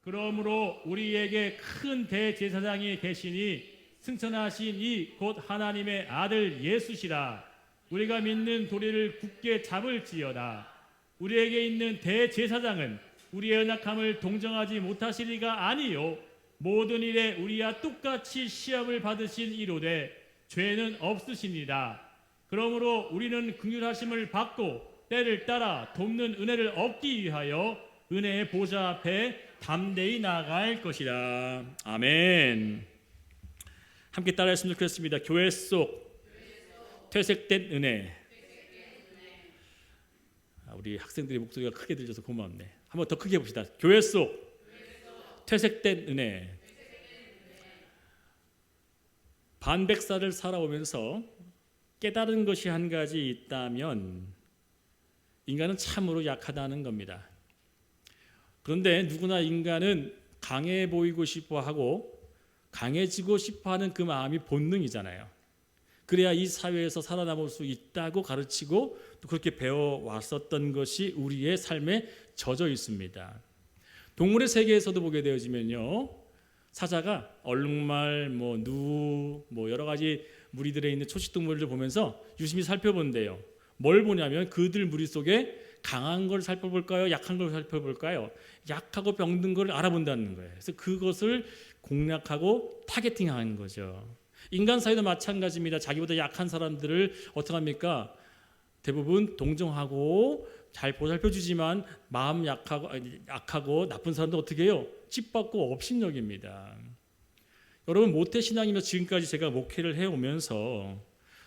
그러므로 우리에게 큰 대제사장이 계시니 승천하신 이 곧 하나님의 아들 예수시라. 우리가 믿는 도리를 굳게 잡을지어다. 우리에게 있는 대제사장은 우리의 연약함을 동정하지 못하실 리가 아니요 모든 일에 우리와 똑같이 시험을 받으신 이로되 죄는 없으시니라. 그러므로 우리는 긍휼하심을 받고 때를 따라 돕는 은혜를 얻기 위하여 은혜의 보좌 앞에 담대히 나아갈 것이라. 아멘. 함께 따라했으면 좋겠습니다. 교회 속 퇴색된 은혜. 우리 학생들의 목소리가 크게 들려서 고맙네. 한번 더 크게 봅시다. 교회 속 퇴색된 은혜. 반백살을 살아오면서 깨달은 것이 한 가지 있다면 인간은 참으로 약하다는 겁니다. 그런데 누구나 인간은 강해 보이고 싶어하고 강해지고 싶어하는 그 마음이 본능이잖아요. 그래야 이 사회에서 살아남을 수 있다고 가르치고 또 그렇게 배워왔었던 것이 우리의 삶에 젖어 있습니다. 동물의 세계에서도 보게 되어지면요, 사자가 얼룩말, 누, 여러 가지 무리 들에 있는 초식동물을 보면서 유심히 살펴본대요. 뭘 보냐면 그들 무리 속에 강한 걸 살펴볼까요? 약한 걸 살펴볼까요? 약하고 병든 걸 알아본다는 거예요. 그래서 그것을 공략하고 타겟팅하는 거죠. 인간 사이도 마찬가지입니다. 자기보다 약한 사람들을 어떻게 합니까? 대부분 동정하고 잘 보살펴주지만 마음 약하고 나쁜 사람도 어떻게 해요? 찝받고 업신여깁니다. 여러분, 모태신앙이며 지금까지 제가 목회를 해오면서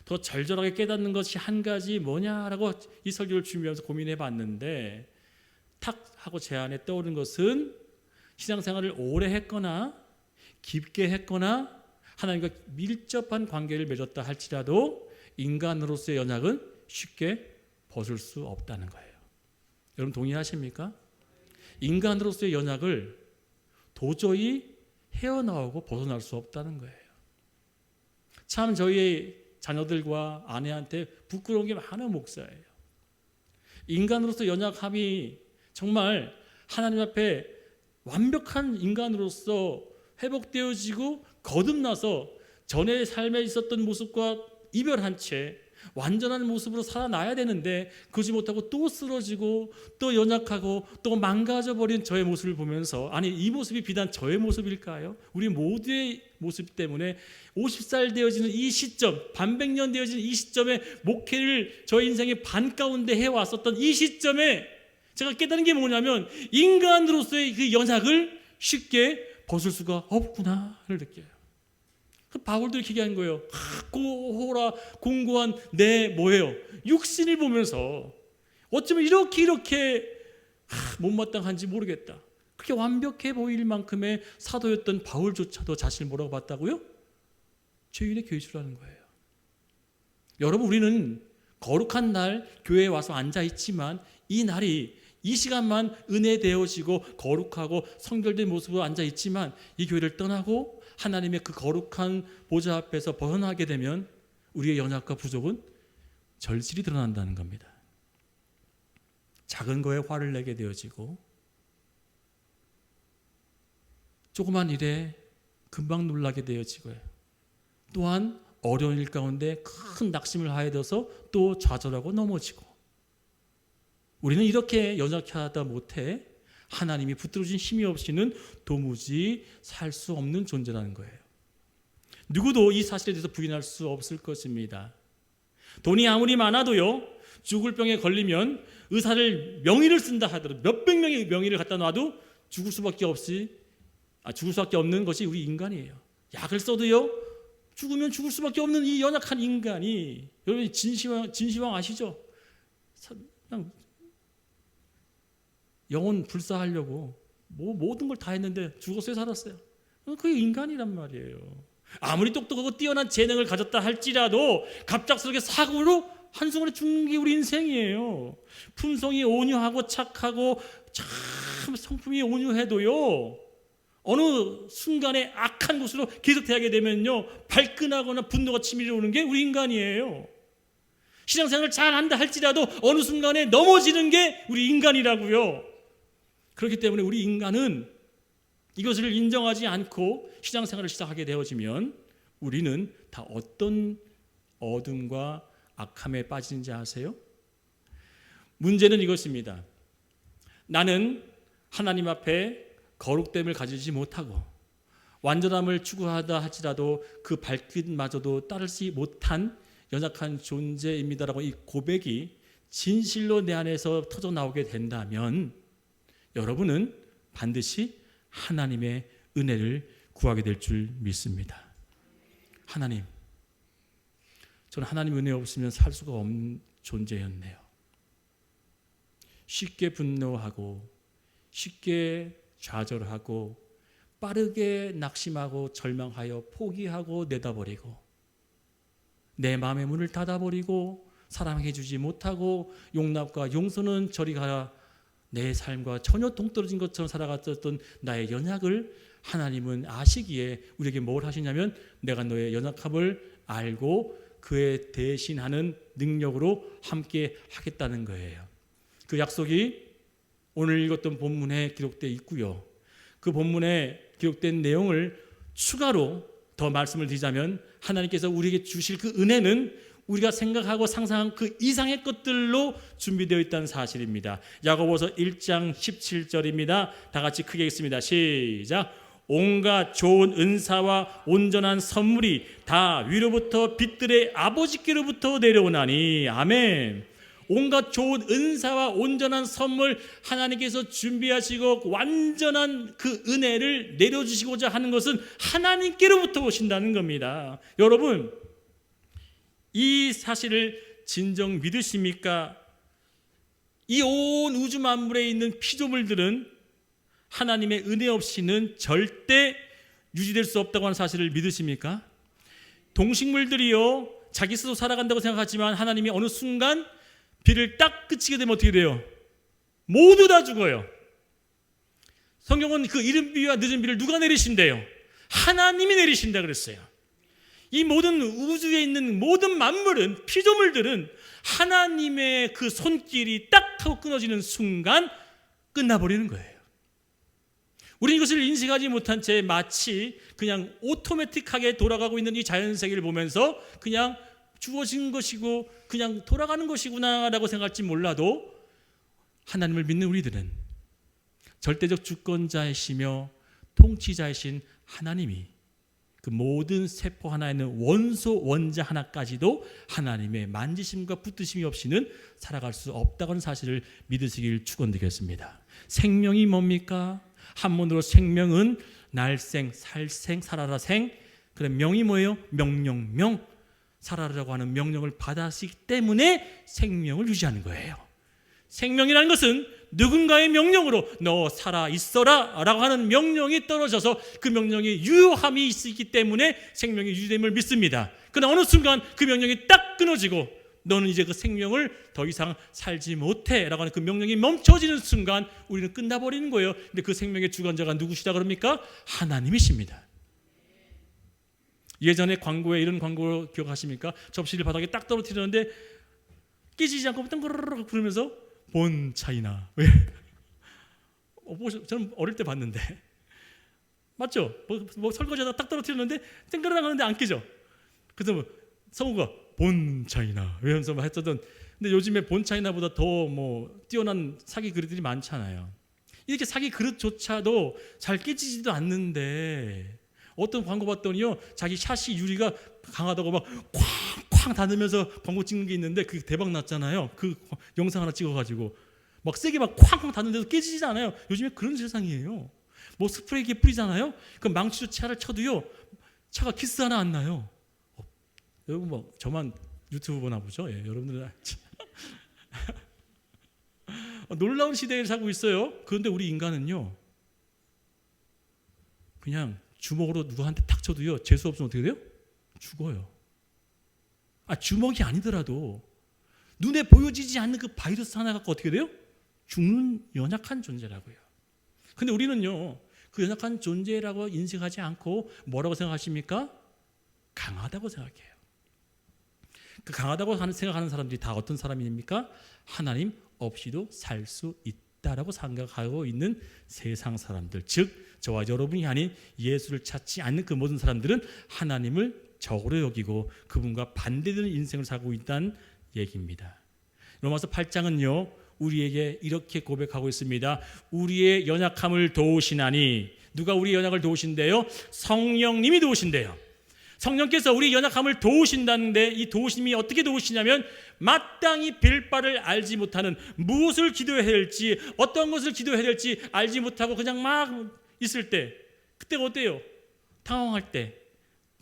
더 절절하게 깨닫는 것이 한 가지 뭐냐라고 이 설교를 준비하면서 고민해 봤는데 탁 하고 제 안에 떠오른 것은 신앙생활을 오래 했거나 깊게 했거나 하나님과 밀접한 관계를 맺었다 할지라도 인간으로서의 연약은 쉽게 벗을 수 없다는 거예요. 여러분 동의하십니까? 인간으로서의 연약을 도저히 헤어나오고 벗어날 수 없다는 거예요. 참 저희의 자녀들과 아내한테 부끄러운 게 많은 목사예요. 인간으로서 연약함이 정말 하나님 앞에 완벽한 인간으로서 회복되어지고 거듭나서 전의 삶에 있었던 모습과 이별한 채 완전한 모습으로 살아나야 되는데 그러지 못하고 또 쓰러지고 또 연약하고 또 망가져버린 저의 모습을 보면서 아니 이 모습이 비단 저의 모습일까요? 우리 모두의 모습 때문에 50살 되어지는 이 시점, 반백년 되어지는 이 시점에 목회를 저의 인생의 반 가운데 해왔었던 이 시점에 제가 깨달은 게 뭐냐면 인간으로서의 그 연약을 쉽게 벗을 수가 없구나를 느껴요. 바울도 이렇게 얘기한 거예요. 고호라 공고한 내 뭐예요? 육신을 보면서 어쩌면 이렇게 못마땅한지 모르겠다. 그렇게 완벽해 보일 만큼의 사도였던 바울조차도 자신을 뭐라고 봤다고요? 죄인의 괴수라는 거예요. 여러분, 우리는 거룩한 날 교회에 와서 앉아있지만 이 날이 이 시간만 은혜되어지고 거룩하고 성결된 모습으로 앉아있지만 이 교회를 떠나고 하나님의 그 거룩한 보좌 앞에서 벗어나게 되면 우리의 연약과 부족은 절실히 드러난다는 겁니다. 작은 거에 화를 내게 되어지고 조그만 일에 금방 놀라게 되어지고요. 또한 어려운 일 가운데 큰 낙심을 하게 돼서 또 좌절하고 넘어지고 우리는 이렇게 연약하다 못해 하나님이 붙들어준 힘이 없이는 도무지 살 수 없는 존재라는 거예요. 누구도 이 사실에 대해서 부인할 수 없을 것입니다. 돈이 아무리 많아도요, 죽을 병에 걸리면 의사를 명의를 쓴다 하더라도 몇백 명의 명의를 갖다 놔도 죽을 수밖에 없는 것이 우리 인간이에요. 약을 써도요, 죽으면 죽을 수밖에 없는 이 연약한 인간이, 여러분 진시황 아시죠? 그냥 영혼 불사하려고 모든 걸 다 했는데 죽었어요, 살았어요? 그게 인간이란 말이에요. 아무리 똑똑하고 뛰어난 재능을 가졌다 할지라도 갑작스럽게 사고로 한순간에 죽는 게 우리 인생이에요. 품성이 온유하고 착하고 참 성품이 온유해도요, 어느 순간에 악한 곳으로 계속 대하게 되면요, 발끈하거나 분노가 치밀어 오는 게 우리 인간이에요. 신앙생활을 잘한다 할지라도 어느 순간에 넘어지는 게 우리 인간이라고요. 그렇기 때문에 우리 인간은 이것을 인정하지 않고 신앙생활을 시작하게 되어지면 우리는 다 어떤 어둠과 악함에 빠지는지 아세요? 문제는 이것입니다. 나는 하나님 앞에 거룩됨을 가지지 못하고 완전함을 추구하다 할지라도 그 발끝마저도 따르지 못한 연약한 존재입니다라고 이 고백이 진실로 내 안에서 터져 나오게 된다면 여러분은 반드시 하나님의 은혜를 구하게 될 줄 믿습니다. 하나님, 저는 하나님 은혜 없으면 살 수가 없는 존재였네요. 쉽게 분노하고 쉽게 좌절하고 빠르게 낙심하고 절망하여 포기하고 내다버리고 내 마음의 문을 닫아버리고 사랑해 주지 못하고 용납과 용서는 저리 가라 내 삶과 전혀 동떨어진 것처럼 살아갔던 나의 연약을 하나님은 아시기에 우리에게 뭘 하시냐면 내가 너의 연약함을 알고 그에 대신하는 능력으로 함께 하겠다는 거예요. 그 약속이 오늘 읽었던 본문에 기록되어 있고요. 그 본문에 기록된 내용을 추가로 더 말씀을 드리자면 하나님께서 우리에게 주실 그 은혜는 우리가 생각하고 상상한 그 이상의 것들로 준비되어 있다는 사실입니다. 야고보서 1장 17절입니다. 다 같이 크게 읽습니다. 시작. 온갖 좋은 은사와 온전한 선물이 다 위로부터 빛들의 아버지께로부터 내려오나니 아멘. 온갖 좋은 은사와 온전한 선물 하나님께서 준비하시고 완전한 그 은혜를 내려주시고자 하는 것은 하나님께로부터 오신다는 겁니다. 여러분, 이 사실을 진정 믿으십니까? 이 온 우주 만물에 있는 피조물들은 하나님의 은혜 없이는 절대 유지될 수 없다고 하는 사실을 믿으십니까? 동식물들이요, 자기 스스로 살아간다고 생각하지만 하나님이 어느 순간 비를 딱 그치게 되면 어떻게 돼요? 모두 다 죽어요. 성경은 그 이른 비와 늦은 비를 누가 내리신대요? 하나님이 내리신다 그랬어요. 이 모든 우주에 있는 모든 만물은, 피조물들은 하나님의 그 손길이 딱 하고 끊어지는 순간 끝나버리는 거예요. 우리는 이것을 인식하지 못한 채 마치 그냥 오토매틱하게 돌아가고 있는 이 자연세계를 보면서 그냥 주어진 것이고 그냥 돌아가는 것이구나라고 생각할지 몰라도 하나님을 믿는 우리들은 절대적 주권자이시며 통치자이신 하나님이 그 모든 세포 하나에 있는 원소 원자 하나까지도 하나님의 만지심과 붙드심이 없이는 살아갈 수 없다는 사실을 믿으시길 축원드리겠습니다. 생명이 뭡니까? 한문으로 생명은 날생, 살생, 살아라 생. 그럼 명이 뭐예요? 명령. 살아라라고 하는 명령을 받았기 때문에 생명을 유지하는 거예요. 생명이라는 것은 누군가의 명령으로 너 살아 있어라 라고 하는 명령이 떨어져서 그 명령이 유효함이 있기 때문에 생명이 유지됨을 믿습니다. 그러나 어느 순간 그 명령이 딱 끊어지고 너는 이제 그 생명을 더 이상 살지 못해 라고 하는 그 명령이 멈춰지는 순간 우리는 끝나버리는 거예요. 근데 그 생명의 주관자가 누구시다 그럽니까? 하나님이십니다. 예전에 광고에 이런 광고 기억하십니까? 접시를 바닥에 딱 떨어뜨리는데 깨지지 않고 덩그르르 부르면서 본 차이나. 왜? 저는 어릴 때 봤는데 맞죠? 뭐 설거지하다 딱 떨어뜨렸는데 땡그르르 하는데 안 깨져. 그래서 성우가 본 차이나 이러면서 막 했었던. 근데 요즘에 본 차이나보다 더 뭐 뛰어난 사기 그릇들이 많잖아요. 이렇게 사기 그릇조차도 잘 깨지지도 않는데 어떤 광고 봤더니요, 자기 샷이 유리가 강하다고 막 쾅쾅 닫으면서 광고 찍는 게 있는데 그게 대박 났잖아요. 그 영상 하나 찍어가지고 막 세게 막 쾅쾅 닫는데도 깨지지 않아요. 요즘에 그런 세상이에요. 뭐 스프레이기 뿌리잖아요. 그 망치로 차를 쳐도요, 차가 키스 하나 안 나요. 여러분 뭐 저만 유튜브 보나 보죠? 예, 여러분들 놀라운 시대에 살고 있어요. 그런데 우리 인간은요, 그냥 주먹으로 누구한테 탁 쳐도요, 재수 없으면 어떻게 돼요? 죽어요. 주먹이 아니더라도 눈에 보여지지 않는 그 바이러스 하나 갖고 어떻게 돼요? 죽는 연약한 존재라고요. 근데 우리는요, 그 연약한 존재라고 인식하지 않고 뭐라고 생각하십니까? 강하다고 생각해요. 그 강하다고 생각하는 사람들이 다 어떤 사람입니까? 하나님 없이도 살 수 있다라고 생각하고 있는 세상 사람들, 즉 저와 여러분이 아닌 예수를 찾지 않는 그 모든 사람들은 하나님을 적으로 여기고 그분과 반대되는 인생을 살고 있다는 얘기입니다. 로마서 8장은요 우리에게 이렇게 고백하고 있습니다. 우리의 연약함을 도우시나니, 누가 우리의 연약을 도우신대요? 성령님이 도우신대요. 성령께서 우리 연약함을 도우신다는데, 이 도우심이 어떻게 도우시냐면 마땅히 빌 바를 알지 못하는, 무엇을 기도해야 될지, 어떤 것을 기도해야 될지 알지 못하고 그냥 막 있을 때, 그때가 어때요? 당황할 때,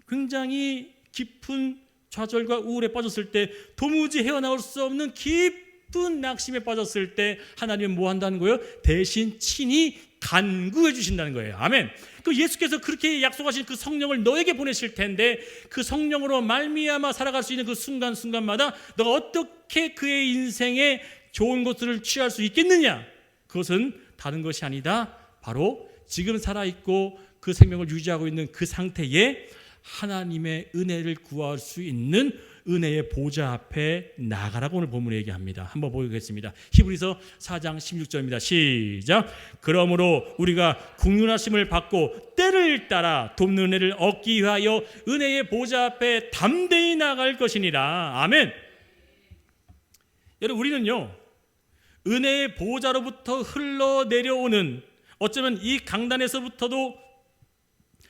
굉장히 깊은 좌절과 우울에 빠졌을 때, 도무지 헤어나올 수 없는 깊은 낙심에 빠졌을 때 하나님은 뭐 한다는 거예요? 대신 친히 간구해 주신다는 거예요. 아멘. 그 예수께서 그렇게 약속하신 그 성령을 너에게 보내실 텐데, 그 성령으로 말미암아 살아갈 수 있는 그 순간순간마다 너가 어떻게 그의 인생에 좋은 것들을 취할 수 있겠느냐? 그것은 다른 것이 아니다. 바로 지금 살아있고 그 생명을 유지하고 있는 그 상태에 하나님의 은혜를 구할 수 있는 은혜의 보좌 앞에 나가라고 오늘 본문에 얘기합니다. 한번 보겠습니다. 히브리서 4장 16절입니다. 시작. 그러므로 우리가 국률하심을 받고 때를 따라 돕는 은혜를 얻기 위하여 은혜의 보좌 앞에 담대히 나갈 것이니라. 아멘. 여러분, 우리는요 은혜의 보좌로부터 흘러내려오는, 어쩌면 이 강단에서부터도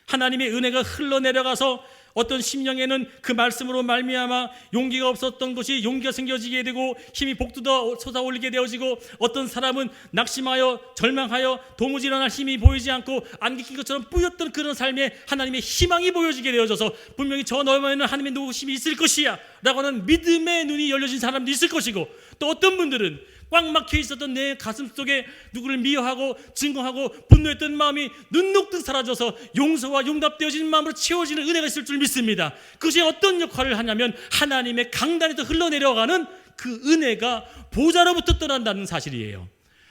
하나님의 은혜가 흘러내려가서 어떤 심령에는 그 말씀으로 말미암아 용기가 없었던 것이 용기가 생겨지게 되고 힘이 복돋아 솟아올리게 되어지고, 어떤 사람은 낙심하여 절망하여 도무지 일어날 힘이 보이지 않고 안개 낀 것처럼 뿌였던 그런 삶에 하나님의 희망이 보여지게 되어져서 분명히 저 너에는 하나님의 노심이 있을 것이야 라고 하는 믿음의 눈이 열려진 사람도 있을 것이고, 또 어떤 분들은 꽉 막혀 있었던 내 가슴 속에 누구를 미워하고 증거하고 분노했던 마음이 눈 녹듯 사라져서 용서와 용납되어지는 마음으로 채워지는 은혜가 있을 줄 믿습니다. 그것이 어떤 역할을 하냐면 하나님의 강단에서 흘러내려가는 그 은혜가 보좌로부터 떠난다는 사실이에요.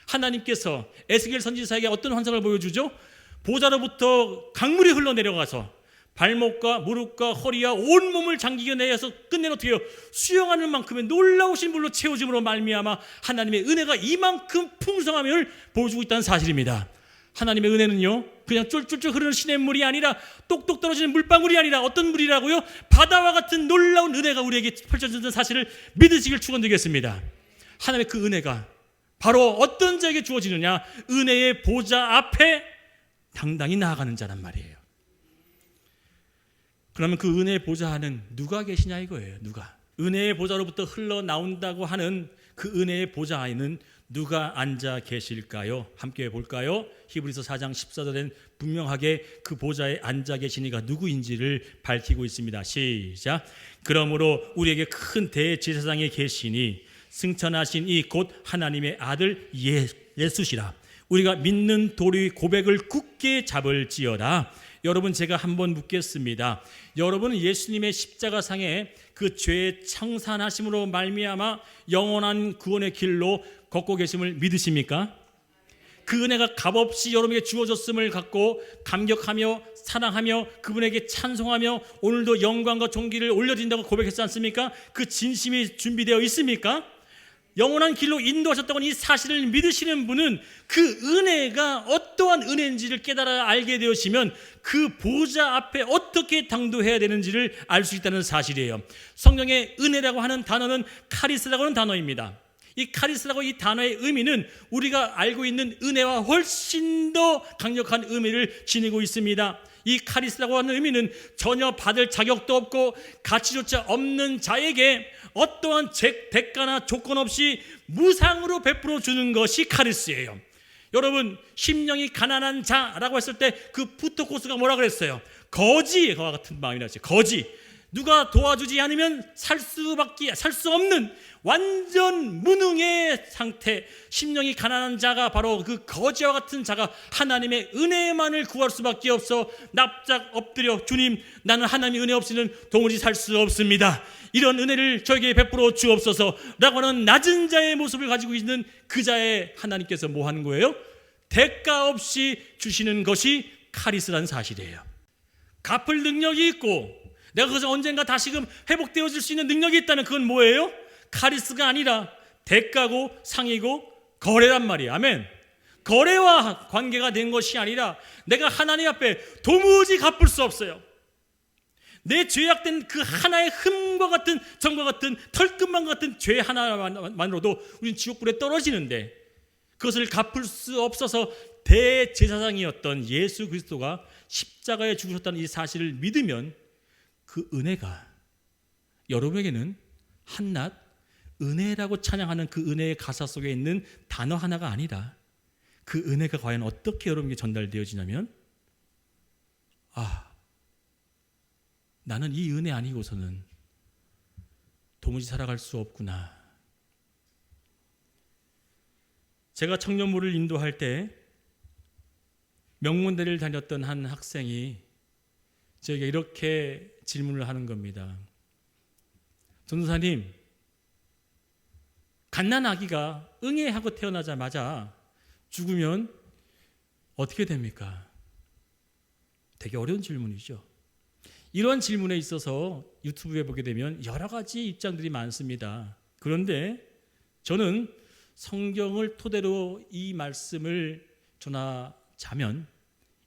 하나님께서 에스겔 선지자에게 어떤 환상을 보여주죠? 보좌로부터 강물이 흘러내려가서 발목과 무릎과 허리와 온몸을 잠기게 내서 끝내는 어떻게 해요? 수영하는 만큼의 놀라우신 물로 채워짐으로 말미암아 하나님의 은혜가 이만큼 풍성함을 보여주고 있다는 사실입니다. 하나님의 은혜는요 그냥 쫄쫄쫄 흐르는 시냇물이 아니라, 똑똑 떨어지는 물방울이 아니라 어떤 물이라고요? 바다와 같은 놀라운 은혜가 우리에게 펼쳐진다는 사실을 믿으시길 축원드리겠습니다. 하나님의 그 은혜가 바로 어떤 자에게 주어지느냐? 은혜의 보좌 앞에 당당히 나아가는 자란 말이에요. 그러면 그 은혜의 보좌 안은 누가 계시냐 이거예요. 누가? 은혜의 보좌로부터 흘러나온다고 하는 그 은혜의 보좌 안에는 누가 앉아 계실까요? 함께 볼까요? 히브리서 4장 14절엔 분명하게 그 보좌에 앉아 계신 이가 누구인지를 밝히고 있습니다. 시작. 그러므로 우리에게 큰 대제사장이 계시니 승천하신 이 곧 하나님의 아들 예수시라. 우리가 믿는 도리 고백을 굳게 잡을지어다. 여러분, 제가 한번 묻겠습니다. 여러분은 예수님의 십자가상에 그 죄의 청산하심으로 말미암아 영원한 구원의 길로 걷고 계심을 믿으십니까? 그 은혜가 값없이 여러분에게 주어졌음을 갖고 감격하며 사랑하며 그분에게 찬송하며 오늘도 영광과 존귀를 올려드린다고 고백했지 않습니까? 그 진심이 준비되어 있습니까? 영원한 길로 인도하셨다고 하는 이 사실을 믿으시는 분은 그 은혜가 어떠한 은혜인지를 깨달아 알게 되시면 그 보좌 앞에 어떻게 당도해야 되는지를 알 수 있다는 사실이에요. 성경의 은혜라고 하는 단어는 카리스라고 하는 단어입니다. 이 카리스라고 이 단어의 의미는 우리가 알고 있는 은혜와 훨씬 더 강력한 의미를 지니고 있습니다. 이 카리스라고 하는 의미는 전혀 받을 자격도 없고 가치조차 없는 자에게 어떠한 대가나 조건 없이 무상으로 베풀어 주는 것이 카리스예요. 여러분, 심령이 가난한 자라고 했을 때 그 푸토코스가 뭐라 그랬어요? 거지와 같은 마음이라지. 거지. 누가 도와주지 않으면 살 수 없는 완전 무능의 상태, 심령이 가난한 자가 바로 그 거지와 같은 자가 하나님의 은혜만을 구할 수밖에 없어 납작 엎드려 주님, 나는 하나님의 은혜 없이는 도무지 살 수 없습니다. 이런 은혜를 저에게 베풀어 주옵소서라고 하는 낮은 자의 모습을 가지고 있는 그 자의 하나님께서 뭐 하는 거예요? 대가 없이 주시는 것이 카리스라는 사실이에요. 갚을 능력이 있고 내가 그것을 언젠가 다시금 회복되어질 수 있는 능력이 있다면 그건 뭐예요? 카리스가 아니라 대가고 상이고 거래란 말이에요. 아멘. 거래와 관계가 된 것이 아니라 내가 하나님 앞에 도무지 갚을 수 없어요. 내 죄악된 그 하나의 흠과 같은 점과 같은 털끝만 같은 죄 하나만으로도 우리는 지옥불에 떨어지는데, 그것을 갚을 수 없어서 대제사장이었던 예수 그리스도가 십자가에 죽으셨다는 이 사실을 믿으면 그 은혜가 여러분에게는 한낱 은혜라고 찬양하는 그 은혜의 가사 속에 있는 단어 하나가 아니라, 그 은혜가 과연 어떻게 여러분에게 전달되어지냐면, 나는 이 은혜 아니고서는 도무지 살아갈 수 없구나. 제가 청년부를 인도할 때 명문대를 다녔던 한 학생이 저에게 이렇게 질문을 하는 겁니다. 전도사님, 갓난아기가 응애하고 태어나자마자 죽으면 어떻게 됩니까? 되게 어려운 질문이죠. 이런 질문에 있어서 유튜브에 보게 되면 여러 가지 입장들이 많습니다. 그런데 저는 성경을 토대로 이 말씀을 전하자면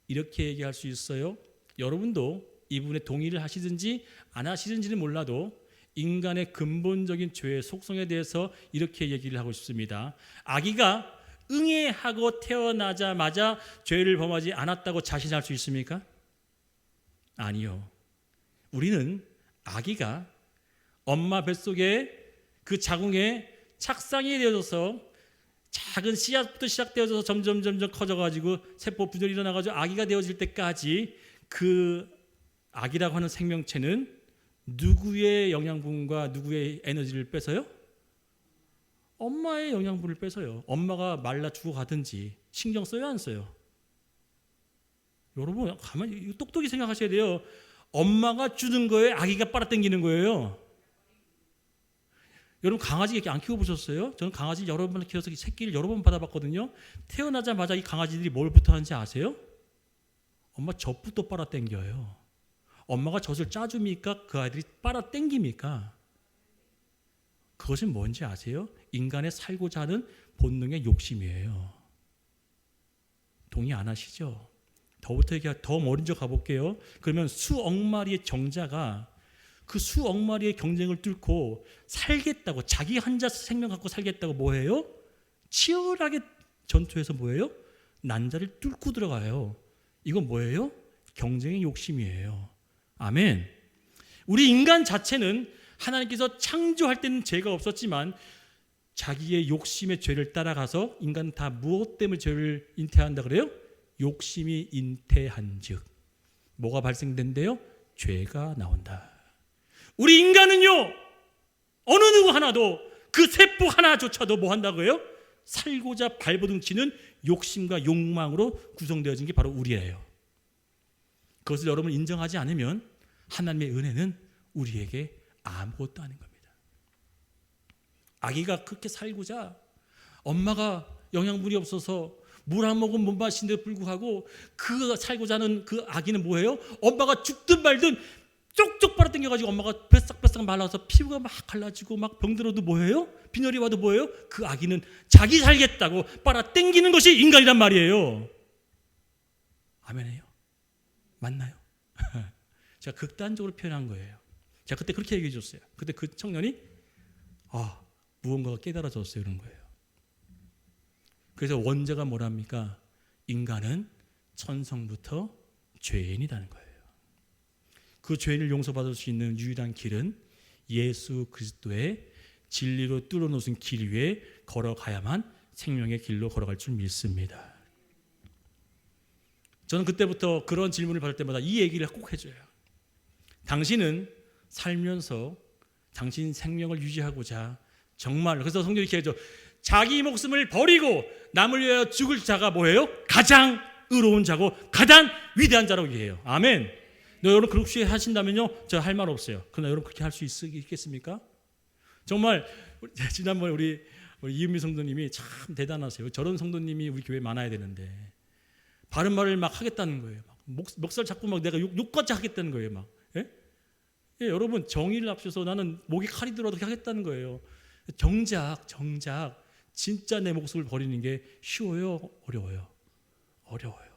이렇게 얘기할 수 있어요. 여러분도 이분에 동의를 하시든지 안 하시든지는 몰라도 인간의 근본적인 죄의 속성에 대해서 이렇게 얘기를 하고 싶습니다. 아기가 응애하고 태어나자마자 죄를 범하지 않았다고 자신할 수 있습니까? 아니요. 우리는 아기가 엄마 뱃속에 그 자궁에 착상이 되어져서 작은 씨앗부터 시작되어져서 점점 커져가지고 세포 분열이 일어나가지고 아기가 되어질 때까지 그 아기라고 하는 생명체는 누구의 영양분과 누구의 에너지를 뺏어요? 엄마의 영양분을 뺏어요. 엄마가 말라 죽어가든지 신경 써요, 안 써요? 여러분 가만히 똑똑히 생각하셔야 돼요. 엄마가 주는 거에 아기가 빨아당기는 거예요. 여러분 강아지 이렇게 안 키워보셨어요? 저는 강아지 여러 번 키워서 새끼를 여러 번 받아봤거든요. 태어나자마자 이 강아지들이 뭘부터 하는지 아세요? 엄마 젖부터 빨아당겨요. 엄마가 젖을 짜줍니까? 그 아이들이 빨아당깁니까? 그것은 뭔지 아세요? 인간의 살고자 하는 본능의 욕심이에요. 동의 안 하시죠? 더 먼저 가볼게요. 그러면 수억 마리의 정자가 그 수억 마리의 경쟁을 뚫고 살겠다고, 자기 한자 생명 갖고 살겠다고 뭐해요? 치열하게 전투해서 뭐해요? 난자를 뚫고 들어가요. 이건 뭐예요? 경쟁의 욕심이에요. 아멘. 우리 인간 자체는 하나님께서 창조할 때는 죄가 없었지만 자기의 욕심의 죄를 따라가서 인간은 다 무엇 때문에 죄를 잉태한다 그래요? 욕심이 잉태한즉 뭐가 발생된대요? 죄가 나온다. 우리 인간은요, 어느 누구 하나도 그 세포 하나조차도 뭐 한다고요? 살고자 발버둥치는 욕심과 욕망으로 구성되어진 게 바로 우리예요. 그것을 여러분 인정하지 않으면 하나님의 은혜는 우리에게 아무것도 아닌 겁니다. 아기가 그렇게 살고자 엄마가 영양분이 없어서 물 한 모금 못 마시는데 불구하고 그 살고자 하는 그 아기는 뭐예요? 엄마가 죽든 말든 쪽쪽 빨아당겨가지고 엄마가 뱃싹 말라서 피부가 막 갈라지고 막 병들어도 뭐예요? 빈혈이 와도 뭐예요? 그 아기는 자기 살겠다고 빨아당기는 것이 인간이란 말이에요. 아멘해요? 맞나요? 제가 극단적으로 표현한 거예요. 제가 그때 그렇게 얘기해 줬어요. 그때 그 청년이 무언가가 깨달아졌어요. 그런 거예요. 그래서 원죄가 뭐랍니까? 인간은 천성부터 죄인이라는 거예요. 그 죄인을 용서받을 수 있는 유일한 길은 예수 그리스도의 진리로 뚫어놓으신 길 위에 걸어가야만 생명의 길로 걸어갈 줄 믿습니다. 저는 그때부터 그런 질문을 받을 때마다 이 얘기를 꼭 해줘요. 당신은 살면서 당신 생명을 유지하고자 정말, 그래서 성경이 이렇게 하죠. 자기 목숨을 버리고 남을 위하여 죽을 자가 뭐예요? 가장 의로운 자고 가장 위대한 자라고 얘기해요. 아멘. 여러분 그렇게 하신다면요, 저 할 말 없어요. 그러나 여러분 그렇게 할 수 있겠습니까? 정말 지난번에 우리 이은미 성도님이 참 대단하세요. 저런 성도님이 우리 교회에 많아야 되는데 바른 말을 막 하겠다는 거예요. 목살 잡고 막 내가 욕까지 하겠다는 거예요. 막. 예? 예, 여러분 정의를 앞서서 나는 목에 칼이 들어도 하겠다는 거예요. 정작 진짜 내 목숨을 버리는 게 쉬워요? 어려워요? 어려워요.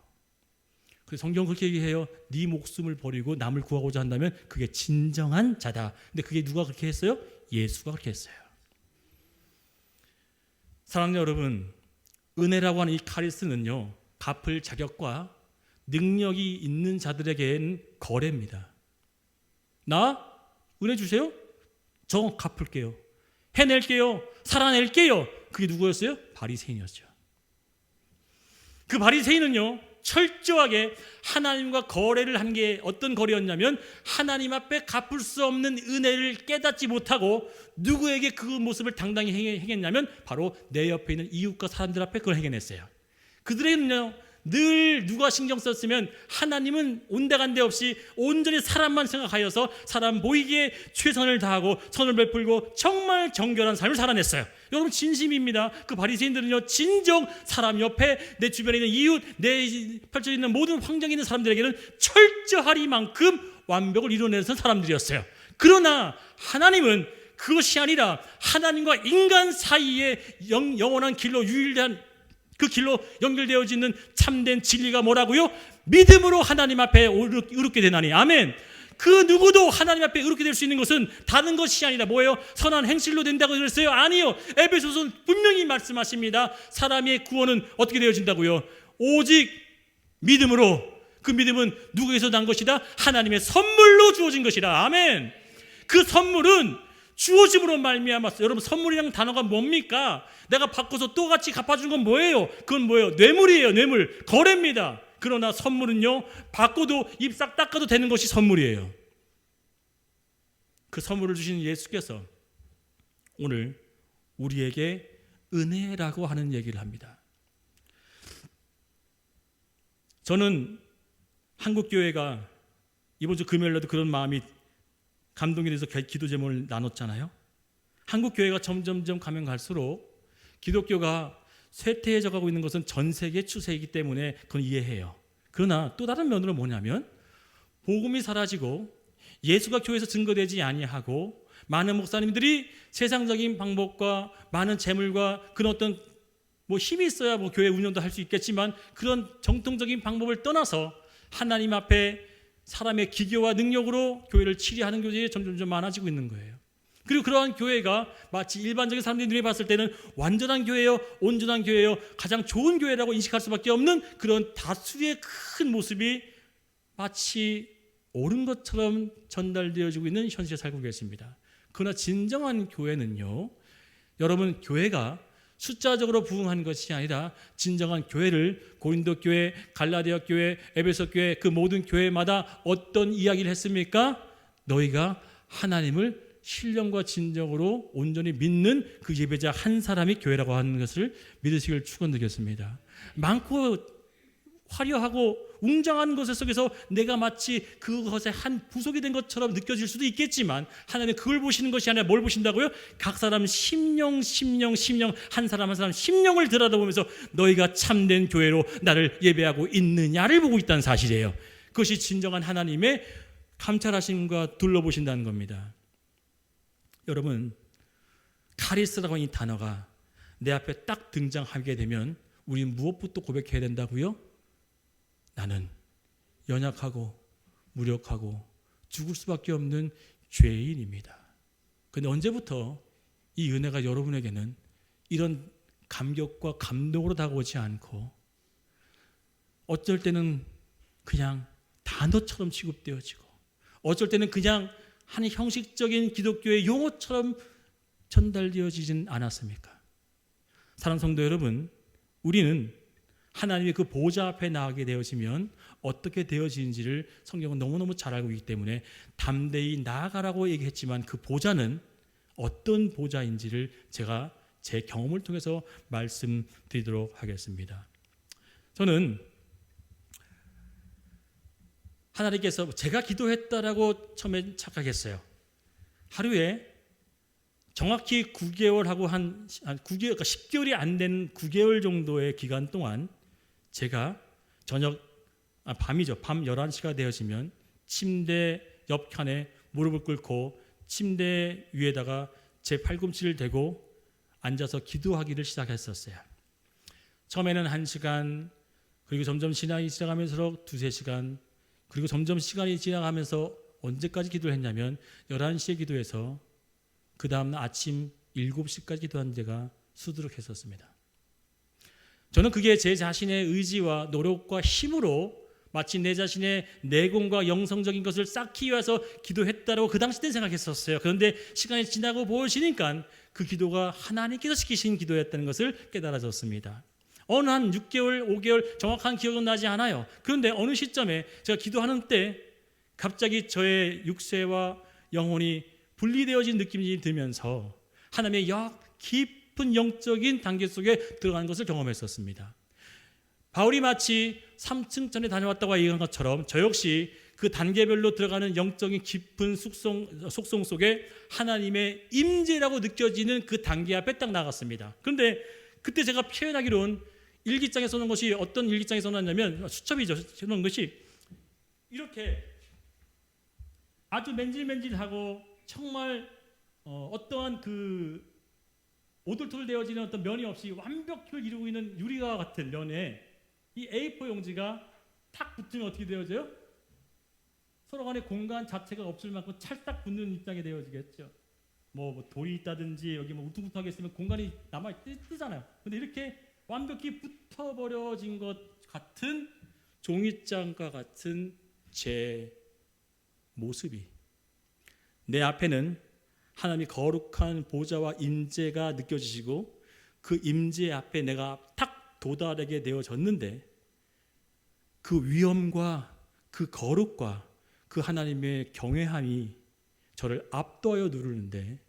그래서 성경은 그렇게 얘기해요. 네 목숨을 버리고 남을 구하고자 한다면 그게 진정한 자다. 근데 그게 누가 그렇게 했어요? 예수가 그렇게 했어요. 사랑하는 여러분, 은혜라고 하는 이 카리스는요, 갚을 자격과 능력이 있는 자들에게는 거래입니다. 나 은혜 주세요? 저 갚을게요. 해낼게요. 살아낼게요. 그게 누구였어요? 바리새인이었죠. 그 바리새인은요, 철저하게 하나님과 거래를 한 게 어떤 거래였냐면 하나님 앞에 갚을 수 없는 은혜를 깨닫지 못하고 누구에게 그 모습을 당당히 행했냐면 바로 내 옆에 있는 이웃과 사람들 앞에 그걸 행해냈어요. 그들에게는요, 늘 누가 신경 썼으면 하나님은 온데간데 없이 온전히 사람만 생각하여서 사람 보이기에 최선을 다하고 선을 베풀고 정말 정결한 삶을 살아냈어요. 여러분, 진심입니다. 그 바리새인들은요, 진정 사람 옆에 내 주변에 있는 이웃, 내 펼쳐져 있는 모든 환경에 있는 사람들에게는 철저하리만큼 완벽을 이루어내는 사람들이었어요. 그러나 하나님은 그것이 아니라 하나님과 인간 사이에 영원한 길로 유일한 그 길로 연결되어지는 참된 진리가 뭐라고요? 믿음으로 하나님 앞에 의롭게 되나니. 아멘. 그 누구도 하나님 앞에 의롭게 될 수 있는 것은 다른 것이 아니라 뭐예요? 선한 행실로 된다고 그랬어요? 아니요. 에베소서는 분명히 말씀하십니다. 사람의 구원은 어떻게 되어진다고요? 오직 믿음으로. 그 믿음은 누구에서 난 것이다? 하나님의 선물로 주어진 것이다. 아멘. 그 선물은 주어짐으로 말미암았어요. 여러분, 선물이라는 단어가 뭡니까? 내가 바꿔서 또 같이 갚아주는 건 뭐예요? 그건 뭐예요? 뇌물이에요. 뇌물. 거래입니다. 그러나 선물은요, 바꿔도 입 싹 닦아도 되는 것이 선물이에요. 그 선물을 주신 예수께서 오늘 우리에게 은혜라고 하는 얘기를 합니다. 저는 한국교회가 이번 주 금요일에도 그런 마음이 감동이 돼서 기도 제목을 나눴잖아요. 한국교회가 점점점 가면 갈수록 기독교가 쇠퇴해져 가고 있는 것은 전 세계 추세이기 때문에 그건 이해해요. 그러나 또 다른 면으로 뭐냐면 복음이 사라지고 예수가 교회에서 증거되지 아니하고 많은 목사님들이 세상적인 방법과 많은 재물과 그런 어떤 힘이 있어야 교회 운영도 할 수 있겠지만 그런 정통적인 방법을 떠나서 하나님 앞에 사람의 기교와 능력으로 교회를 치리하는 교회들이 점점 많아지고 있는 거예요. 그리고 그러한 교회가 마치 일반적인 사람들이 눈에 봤을 때는 완전한 교회요, 온전한 교회요, 가장 좋은 교회라고 인식할 수밖에 없는 그런 다수의 큰 모습이 마치 옳은 것처럼 전달되어지고 있는 현실에 살고 계십니다. 그러나 진정한 교회는요, 여러분, 교회가 숫자적으로 부흥한 것이 아니라 진정한 교회를 고린도 교회, 갈라디아 교회, 에베소 교회 그 모든 교회마다 어떤 이야기를 했습니까? 너희가 하나님을 신령과 진정으로 온전히 믿는 그 예배자 한 사람이 교회라고 하는 것을 믿으시길 축원드리겠습니다. 많고 화려하고 웅장한 것의 속에서 내가 마치 그것의 한 부속이 된 것처럼 느껴질 수도 있겠지만 하나님은 그걸 보시는 것이 아니라 뭘 보신다고요? 각 사람 심령 한 사람 한 사람 심령을 들여다보면서 너희가 참된 교회로 나를 예배하고 있느냐를 보고 있다는 사실이에요. 그것이 진정한 하나님의 감찰하심과 둘러보신다는 겁니다. 여러분, 카리스라고 하는 이 단어가 내 앞에 딱 등장하게 되면 우리는 무엇부터 고백해야 된다고요? 나는 연약하고 무력하고 죽을 수밖에 없는 죄인입니다. 그런데 언제부터 이 은혜가 여러분에게는 이런 감격과 감동으로 다가오지 않고 어쩔 때는 그냥 단어처럼 취급되어지고 어쩔 때는 그냥 한 형식적인 기독교의 용어처럼 전달되어지진 않았습니까? 사랑하는 성도 여러분, 우리는 하나님의 그 보좌 앞에 나가게 되어지면 어떻게 되어지는지를 성경은 너무너무 잘 알고 있기 때문에 담대히 나아가라고 얘기했지만 그 보좌는 어떤 보좌인지를 제가 제 경험을 통해서 말씀드리도록 하겠습니다. 저는 하나님께서 제가 기도했다라고 처음에 착각했어요. 하루에 정확히 9개월하고 한 9개월, 그러니까 10개월이 안 된 9개월 정도의 기간 동안 제가 밤이죠. 밤 11시가 되어지면 침대 옆칸에 무릎을 꿇고 침대 위에다가 제 팔꿈치를 대고 앉아서 기도하기를 시작했었어요. 처음에는 1시간, 그리고 점점 시간이 지나가면서 2-3시간, 그리고 점점 시간이 지나가면서 언제까지 기도를 했냐면 11시에 기도해서 그 다음 아침 7시까지 기도한 데가 수두룩했었습니다. 저는 그게 제 자신의 의지와 노력과 힘으로 마치 내 자신의 내공과 영성적인 것을 쌓기 위해서 기도했다고 그 당시 때 생각했었어요. 그런데 시간이 지나고 보시니까 그 기도가 하나님께서 시키신 기도였다는 것을 깨달아졌습니다. 어느 한 6개월, 5개월 정확한 기억은 나지 않아요. 그런데 어느 시점에 제가 기도하는 때 갑자기 저의 육체와 영혼이 분리되어진 느낌이 들면서 하나님의 깊은 영적인 단계 속에 들어가는 것을 경험했었습니다. 바울이 마치 3층 전에 다녀왔다고 얘기한 것처럼 저 역시 그 단계별로 들어가는 영적인 깊은 속성 속에 하나님의 임재라고 느껴지는 그 단계 앞에 딱 나갔습니다. 그런데 그때 제가 표현하기로는 일기장에 써놓은 것이 어떤 일기장에 써놨냐면 수첩이죠. 써놓은 것이 이렇게 아주 맨질맨질하고 정말 어떠한 그 오돌토돌 되어지는 어떤 면이 없이 완벽을 이루고 있는 유리와 같은 면에 이 A4 용지가 탁 붙으면 어떻게 되어져요? 서로 간의 공간 자체가 없을 만큼 찰딱 붙는 입장이 되어지겠죠. 뭐 돌이 있다든지 여기 뭐 우퉁우퉁하게 있으면 공간이 남아 뜨잖아요. 근데 이렇게 완벽히 붙어버려진 것 같은 종이장과 같은 제 모습이 내 앞에는 하나님의 거룩한 보좌와 임재가 느껴지시고 그 임재 앞에 내가 탁 도달하게 되어졌는데 그 위엄과 그 거룩과 그 하나님의 경외함이 저를 압도하여 누르는데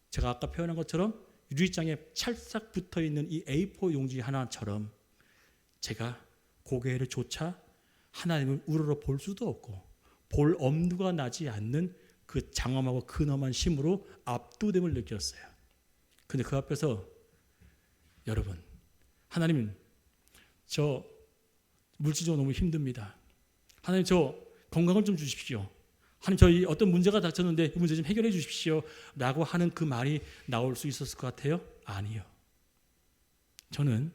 제가 아까 표현한 것처럼 유리장에 찰싹 붙어있는 이 A4 용지 하나처럼 제가 고개를 조차 하나님을 우러러 볼 수도 없고 볼 엄두가 나지 않는 그 장엄하고 근엄한 힘으로 압도됨을 느꼈어요. 근데 그 앞에서 여러분, 하나님 저 물질적으로 너무 힘듭니다. 하나님 저 건강을 좀 주십시오. 하나님 저희 어떤 문제가 닥쳤는데 그 문제 좀 해결해 주십시오 라고 하는 그 말이 나올 수 있었을 것 같아요? 아니요. 저는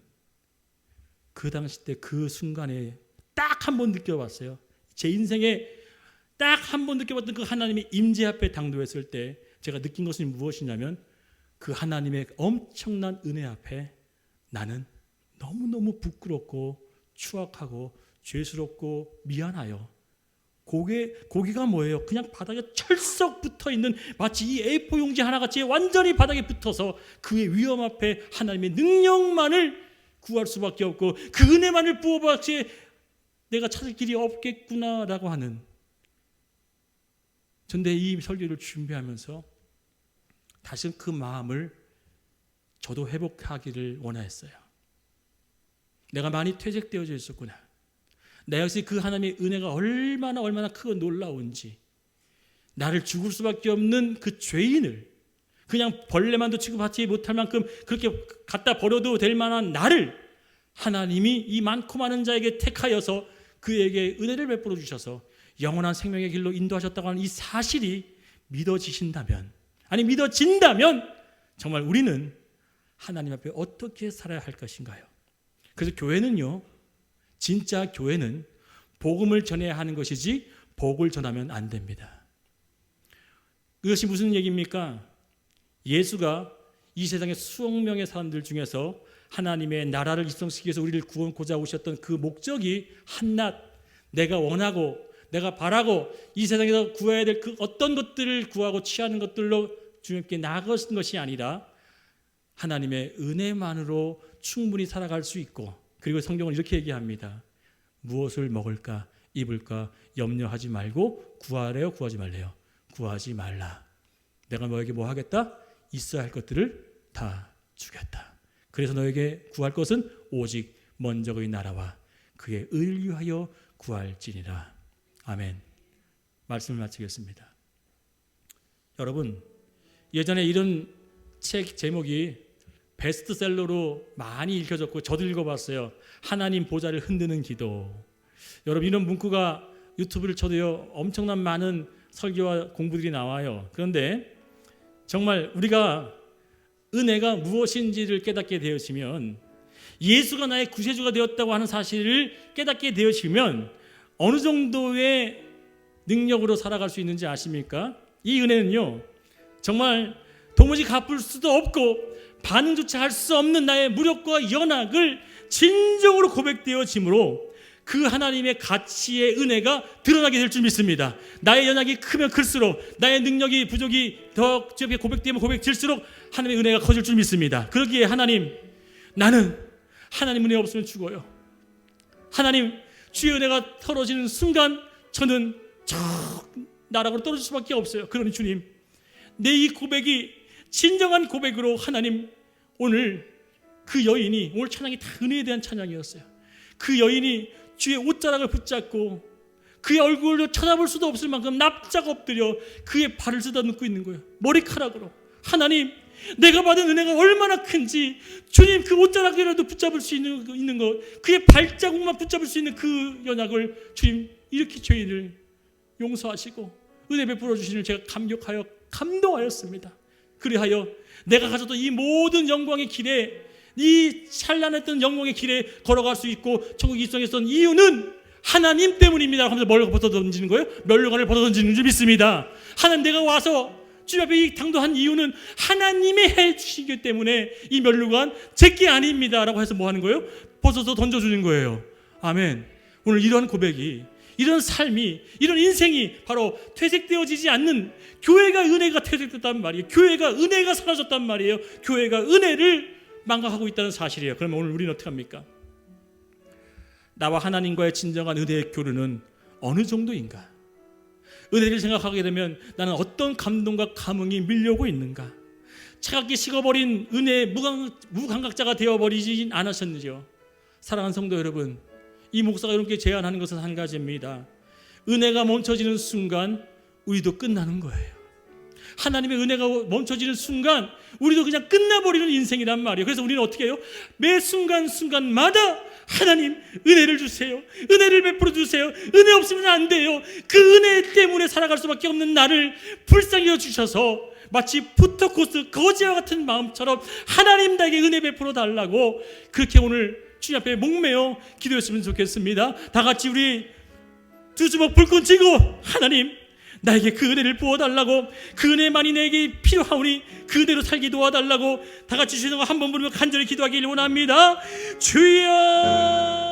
그 당시 때 그 순간에 딱 한 번 느껴봤어요. 제 인생에 딱 한 번 느껴봤던 그 하나님의 임재 앞에 당도했을 때 제가 느낀 것은 무엇이냐면 그 하나님의 엄청난 은혜 앞에 나는 너무너무 부끄럽고 추악하고 죄스럽고 미안하여 고기가 뭐예요? 그냥 바닥에 철썩 붙어있는 마치 이 A4 용지 하나같이 완전히 바닥에 붙어서 그의 위엄 앞에 하나님의 능력만을 구할 수밖에 없고 그 은혜만을 부어받지 내가 찾을 길이 없겠구나라고 하는. 그런데 이 설교를 준비하면서 다시 그 마음을 저도 회복하기를 원하였어요. 내가 많이 퇴색되어져 있었구나. 내 역시 그 하나님의 은혜가 얼마나 크고 놀라운지 나를 죽을 수밖에 없는 그 죄인을 그냥 벌레만도 취급하지 못할 만큼 그렇게 갖다 버려도 될 만한 나를 하나님이 이 많고 많은 자에게 택하여서 그에게 은혜를 베풀어 주셔서 영원한 생명의 길로 인도하셨다고 하는 이 사실이 믿어진다면 정말 우리는 하나님 앞에 어떻게 살아야 할 것인가요? 그래서 교회는요, 진짜 교회는 복음을 전해야 하는 것이지 복을 전하면 안 됩니다. 그것이 무슨 얘기입니까? 예수가 이 세상의 수억 명의 사람들 중에서 하나님의 나라를 입성시키기 위해서 우리를 구원코자 오셨던 그 목적이 한낱 내가 원하고 내가 바라고 이 세상에서 구해야 될 그 어떤 것들을 구하고 취하는 것들로 주님께 나아가신 것이 아니라 하나님의 은혜만으로 충분히 살아갈 수 있고, 그리고 성경은 이렇게 얘기합니다. 무엇을 먹을까 입을까 염려하지 말고 구하래요 구하지 말래요? 구하지 말라. 내가 너에게 뭐 하겠다? 있어야 할 것들을 다 주겠다. 그래서 너에게 구할 것은 오직 먼저 그의 나라와 그의 의를 위하여 구할지니라. 아멘. 말씀을 마치겠습니다. 여러분, 예전에 이런 책 제목이 베스트셀러로 많이 읽혀졌고 저도 읽어봤어요. 하나님 보좌를 흔드는 기도. 여러분, 이런 문구가 유튜브를 쳐도요 엄청난 많은 설교와 공부들이 나와요. 그런데 정말 우리가 은혜가 무엇인지를 깨닫게 되어지면, 예수가 나의 구세주가 되었다고 하는 사실을 깨닫게 되어지면 어느 정도의 능력으로 살아갈 수 있는지 아십니까? 이 은혜는요, 정말 도무지 갚을 수도 없고 반응조차 할 수 없는 나의 무력과 연약을 진정으로 고백되어지므로 그 하나님의 가치의 은혜가 드러나게 될 줄 믿습니다. 나의 연약이 크면 클수록, 나의 능력이 부족이 더 고백되면 고백될수록 하나님의 은혜가 커질 줄 믿습니다. 그러기에 하나님, 나는 하나님 은혜 없으면 죽어요. 하나님, 주의 은혜가 털어지는 순간 저는 저 나락으로 떨어질 수밖에 없어요. 그러니 주님, 내 이 고백이 진정한 고백으로 하나님, 오늘 그 여인이, 오늘 찬양이 다 은혜에 대한 찬양이었어요. 그 여인이 주의 옷자락을 붙잡고 그의 얼굴을 쳐다볼 수도 없을 만큼 납작 엎드려 그의 발을 쓰다듬고 있는 거예요. 머리카락으로. 하나님, 내가 받은 은혜가 얼마나 큰지, 주님 그 옷자락이라도 붙잡을 수 있는 것, 그의 발자국만 붙잡을 수 있는 그 연약을 주님 이렇게 죄인을 용서하시고 은혜 베풀어 주시는 제가 감격하여 감동하였습니다. 그리하여 내가 가졌던 이 모든 영광의 길에, 이 찬란했던 영광의 길에 걸어갈 수 있고 천국 입성했던 이유는 하나님 때문입니다 하면서 뭘 벗어 던지는 거예요? 면류관을 벗어 던지는 줄 믿습니다. 하나님, 내가 와서 주님 앞에 이 당도한 이유는 하나님이 해주시기 때문에 이 면류관 제게 아닙니다 라고 해서 뭐 하는 거예요? 벗어서 던져주는 거예요. 아멘. 오늘 이런 고백이, 이런 삶이, 이런 인생이 바로 퇴색되어지지 않는, 교회가 은혜가 퇴색됐단 말이에요. 교회가 은혜가 사라졌단 말이에요. 교회가 은혜를 망각하고 있다는 사실이에요. 그러면 오늘 우리는 어떻게 합니까? 나와 하나님과의 진정한 은혜의 교류는 어느 정도인가? 은혜를 생각하게 되면 나는 어떤 감동과 감흥이 밀려오고 있는가? 차갑게 식어버린 은혜의 무감각자가 되어버리진 않으셨는지요? 사랑하는 성도 여러분, 이 목사가 여러분께 제안하는 것은 한 가지입니다. 은혜가 멈춰지는 순간 우리도 끝나는 거예요. 하나님의 은혜가 멈춰지는 순간 우리도 그냥 끝나버리는 인생이란 말이에요. 그래서 우리는 어떻게 해요? 매 순간순간마다 하나님 은혜를 주세요, 은혜를 베풀어 주세요, 은혜 없으면 안 돼요. 그 은혜 때문에 살아갈 수밖에 없는 나를 불쌍히 여주셔서 마치 푸터코스 거지와 같은 마음처럼 하나님 나에게 은혜 베풀어 달라고, 그렇게 오늘 주님 앞에 목매어 기도했으면 좋겠습니다. 다 같이 우리 두 주먹 불끈 쥐고, 하나님 나에게 그 은혜를 부어달라고, 그 은혜만이 내게 필요하오니 그 은혜로 살게 도와달라고 다 같이 주님과 한 번 부르며 간절히 기도하기를 원합니다. 주여.